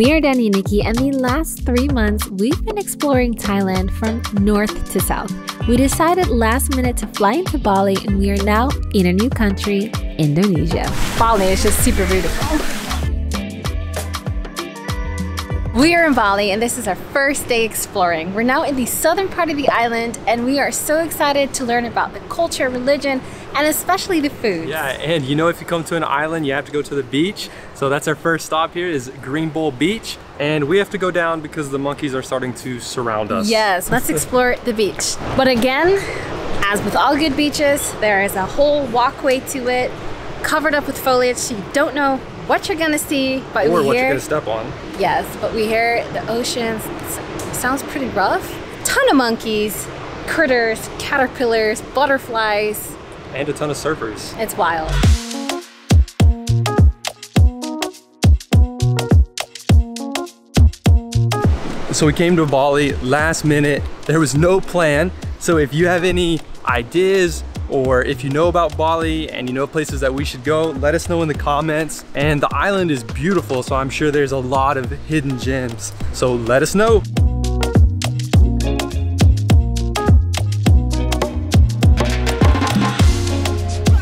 We are Danny and Nikki, and the last 3 months, we've been exploring Thailand from north to south. We decided last minute to fly into Bali, and we are now in a new country, Indonesia. Bali is just super beautiful. We are in Bali, and this is our first day exploring. We're now in the southern part of the island, and we are so excited to learn about the culture, religion, and especially the food. Yeah, and you know, if you come to an island, you have to go to the beach. So that's our first stop here is Green Bowl Beach. And we have to go down because the monkeys are starting to surround us. Yes, let's explore the beach. But again, as with all good beaches, there is a whole walkway to it, covered up with foliage, so you don't know what you're gonna see, but or what you're gonna step on. Yes, but we hear the ocean. Sounds pretty rough. Ton of monkeys, critters, caterpillars, butterflies. And a ton of surfers. It's wild. So we came to Bali last minute. There was no plan. So if you have any ideas, or if you know about Bali and you know places that we should go, let us know in the comments. And the island is beautiful, so I'm sure there's a lot of hidden gems. So let us know.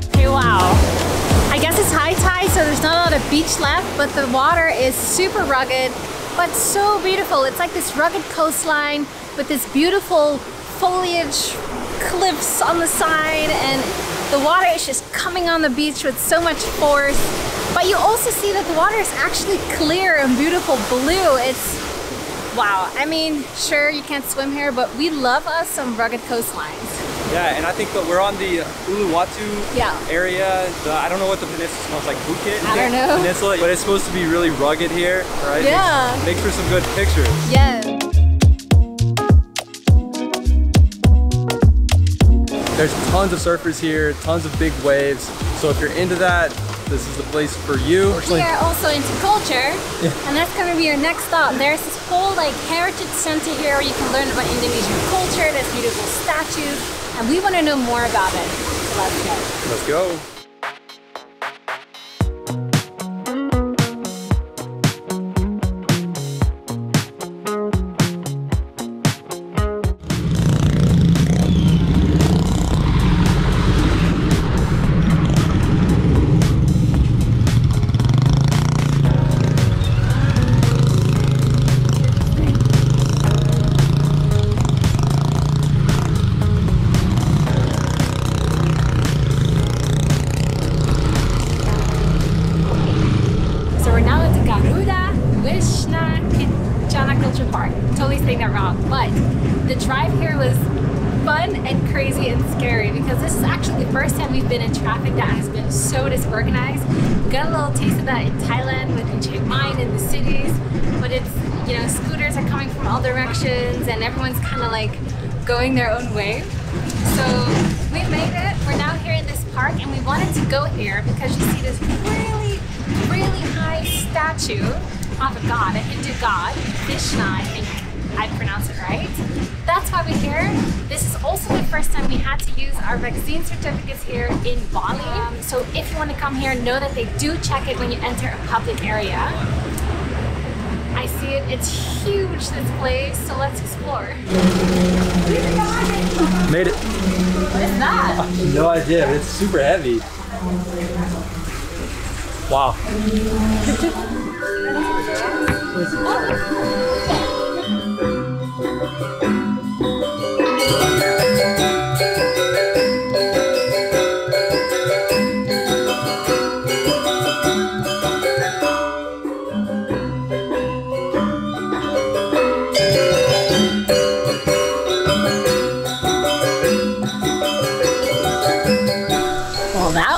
Okay, wow. I guess it's high tide, so there's not a lot of beach left, but the water is super rugged, but so beautiful. It's like this rugged coastline with this beautiful foliage, cliffs on the side, and the water is just coming on the beach with so much force. But you also see that the water is actually clear and beautiful blue. It's wow. I mean, sure, you can't swim here, but we love us some rugged coastlines. Yeah, and I think that we're on the Uluwatu area. I don't know what the peninsula smells like. Bukit? I don't know. Peninsula, but it's supposed to be really rugged here, right? Yeah. Makes for some good pictures. Yeah. There's tons of surfers here, tons of big waves. So if you're into that, this is the place for you. We are also into culture, and that's going to be our next stop. There's this whole like heritage center here where you can learn about Indonesian culture. There's beautiful statues, and we want to know more about it. So let's go. Let's go. But the drive here was fun and crazy and scary because this is actually the first time we've been in traffic that has been so disorganized. We got a little taste of that in Thailand with in Chiang Mai in the cities, but it's, you know, scooters are coming from all directions and everyone's kind of like going their own way. So we made it. We're now here in this park, and we wanted to go here because you see this really, really high statue of a god, a Hindu god, Vishnu, I think I pronounced it right. That's why we're here. This is also the first time we had to use our vaccine certificates here in Bali. So if you want to come here, know that they do check it when you enter a public area. I see it, it's huge, this place, so let's explore. Made it. What is that? No idea, but it's super heavy. Wow.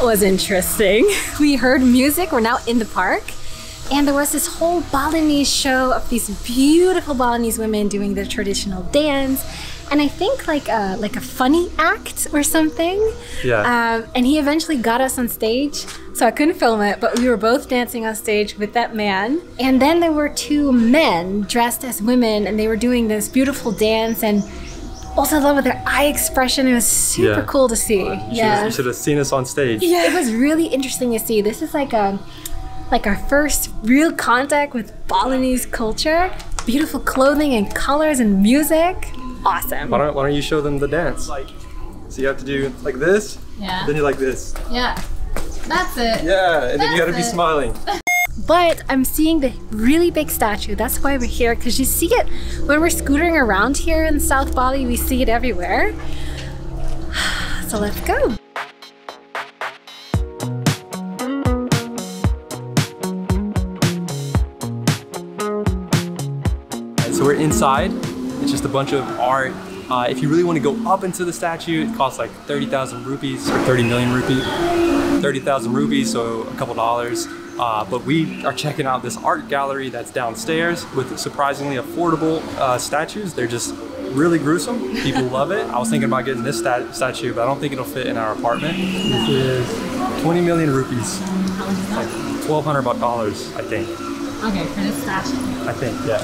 Was interesting. We heard music. We're now in the park, and there was this whole Balinese show of these beautiful Balinese women doing their traditional dance, and I think like a funny act or something. Yeah. And he eventually got us on stage, so I couldn't film it, but we were both dancing on stage with that man. And then there were two men dressed as women, and they were doing this beautiful dance, and also, I love their eye expression. It was super cool to see. You should have seen us on stage. Yeah, it was really interesting to see. This is like a like our first real contact with Balinese culture. Beautiful clothing and colors and music. Awesome. Why don't you show them the dance? So you have to do like this, then you like this. Yeah, that's it. Yeah, and then you gotta be smiling. But I'm seeing the really big statue. That's why we're here, because you see it when we're scootering around here in South Bali. We see it everywhere. So let's go. So we're inside. It's just a bunch of art. If you really want to go up into the statue, it costs like 30,000 rupees or 30 million rupees. 30,000 rupees, so a couple dollars. But we are checking out this art gallery that's downstairs with surprisingly affordable statues. They're just really gruesome. People love it. I was thinking about getting this statue, but I don't think it'll fit in our apartment. This is 20 million rupees. Like $1,200, I think. Okay, for this statue. I think, yeah.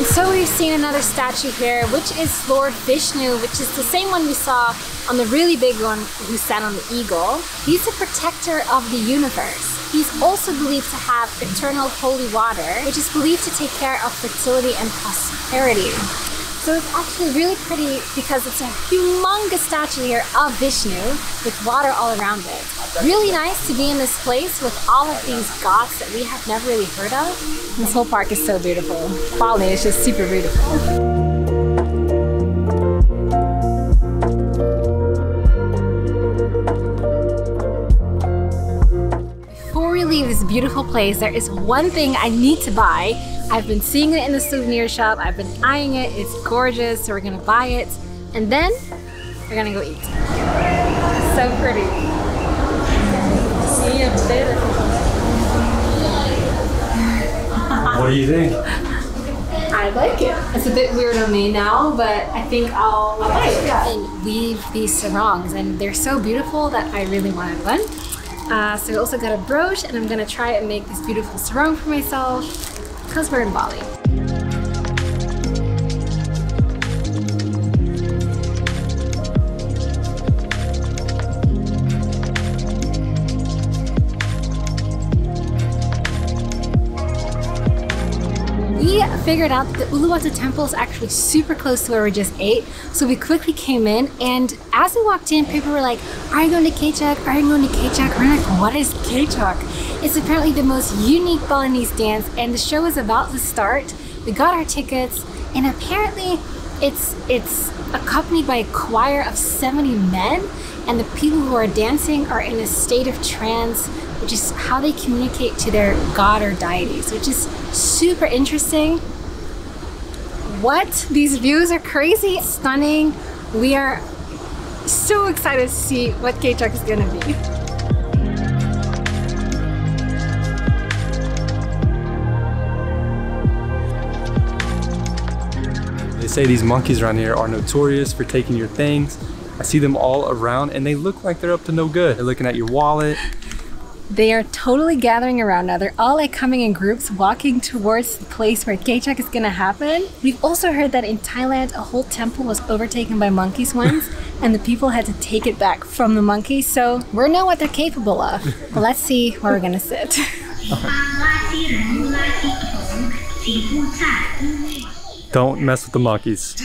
So we've seen another statue here, which is Lord Vishnu, which is the same one we saw on the really big one who sat on the eagle. He's the protector of the universe. He's also believed to have eternal holy water, which is believed to take care of fertility and prosperity. So it's actually really pretty because it's a humongous statue here of Vishnu with water all around it. Really nice to be in this place with all of these gods that we have never really heard of. This whole park is so beautiful. Bali is just super beautiful. Before we leave this beautiful place, there is one thing I need to buy. I've been seeing it in the souvenir shop. I've been eyeing it. It's gorgeous, so we're gonna buy it. And then we're gonna go eat. So pretty. What do you think? I like it. It's a bit weird on me now, but I think I'll buy it. And weave these sarongs, and they're so beautiful that I really wanted one. So I also got a brooch, and I'm gonna try and make this beautiful sarong for myself because we're in Bali. We figured out that the Uluwatu temple is actually super close to where we just ate, so we quickly came in, and as we walked in, people were like, "Are you going to khecak? Are you going to khecak?" We're like, "What is khecak?" It's apparently the most unique Balinese dance, and the show is about to start. We got our tickets, and apparently it's accompanied by a choir of 70 men, and the people who are dancing are in a state of trance, which is how they communicate to their god or deities, which is super interesting. What? These views are crazy, stunning. We are so excited to see what khecak is gonna be. They say these monkeys around here are notorious for taking your things. I see them all around and they look like they're up to no good. They're looking at your wallet. They are totally gathering around now. They're all like coming in groups, walking towards the place where khecak is gonna happen. We've also heard that in Thailand, a whole temple was overtaken by monkeys once, and the people had to take it back from the monkeys. So we know what they're capable of. But let's see where we're gonna sit. Don't mess with the monkeys.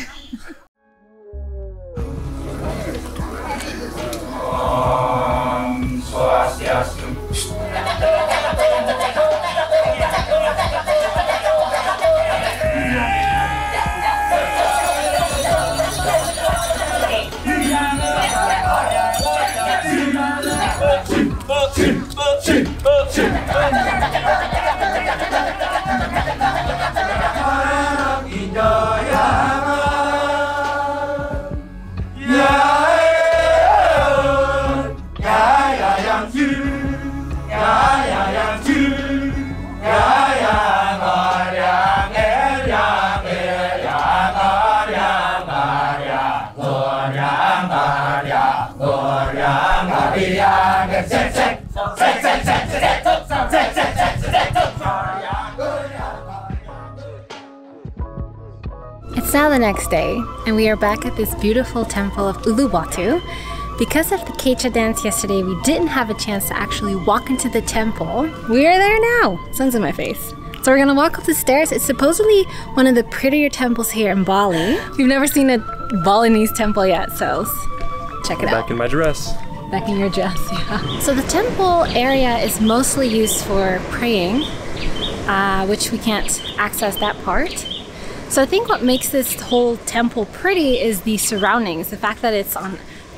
It's now the next day, and we are back at this beautiful temple of Uluwatu. Because of the khecak dance yesterday, we didn't have a chance to actually walk into the temple. We are there now. Sun's in my face. So we're gonna walk up the stairs. It's supposedly one of the prettier temples here in Bali. We've never seen a Balinese temple yet, so check it out. Back in my dress. Back in your dress, yeah. So the temple area is mostly used for praying, which we can't access that part. So I think what makes this whole temple pretty is the surroundings, the fact that it's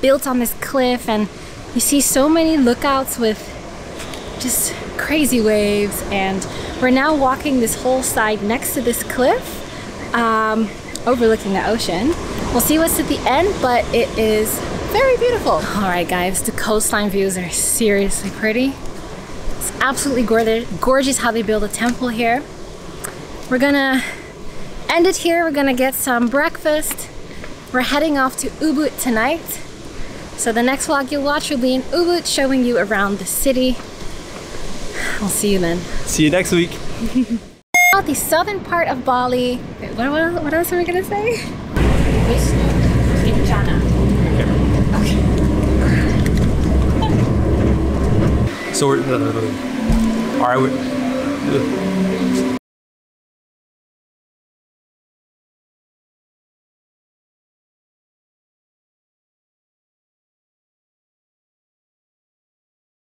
built on this cliff, and you see so many lookouts with just crazy waves. And we're now walking this whole side next to this cliff, overlooking the ocean. We'll see what's at the end, but it is very beautiful. All right, guys, the coastline views are seriously pretty. It's absolutely gorgeous how they build a temple here. We're gonna end it here. We're gonna get some breakfast. We're heading off to Ubud tonight. So the next vlog you'll watch will be in Ubud, showing you around the city. I'll see you then. See you next week. Now the southern part of Bali. Wait, what else are we gonna say? Okay. So we're, all right.